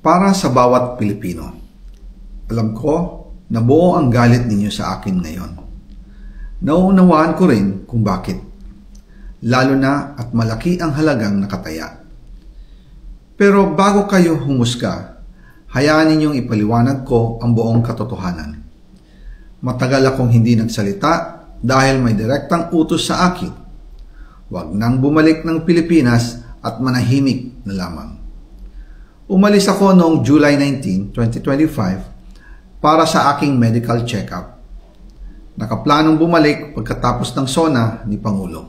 Para sa bawat Pilipino. Alam ko na buo ang galit ninyo sa akin ngayon. Nauunawaan ko rin kung bakit. Lalo na at malaki ang halagang nakataya. Pero bago kayo humusga, hayaan ninyong ipaliwanag ko ang buong katotohanan. Matagal akong hindi nagsalita dahil may direktang utos sa akin. Huwag nang bumalik ng Pilipinas at manahimik na lamang. Umalis ako noong July 19, 2025 para sa aking medical check-up. Nakaplanong bumalik pagkatapos ng SONA ni Pangulo.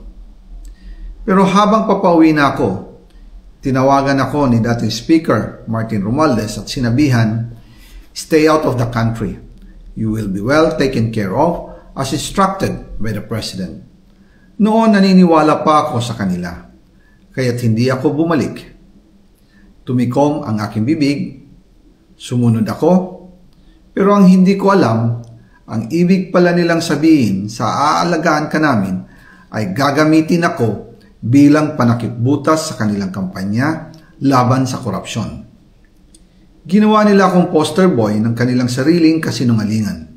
Pero habang papauwi na ako, tinawagan ako ni dating Speaker Martin Romualdez at sinabihan, "Stay out of the country. You will be well taken care of as instructed by the President." Noon naniniwala pa ako sa kanila, kaya't hindi ako bumalik. Tumikom ang aking bibig, sumunod ako, pero ang hindi ko alam, ang ibig pala nilang sabihin sa aalagaan ka namin ay gagamitin ako bilang panakipbutas sa kanilang kampanya laban sa korupsyon. Ginawa nila akong poster boy ng kanilang sariling kasinungalingan.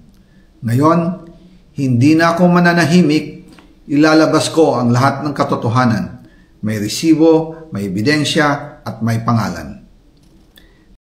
Ngayon, hindi na ako mananahimik, ilalabas ko ang lahat ng katotohanan. May resibo, may ebidensya, at may pangalan.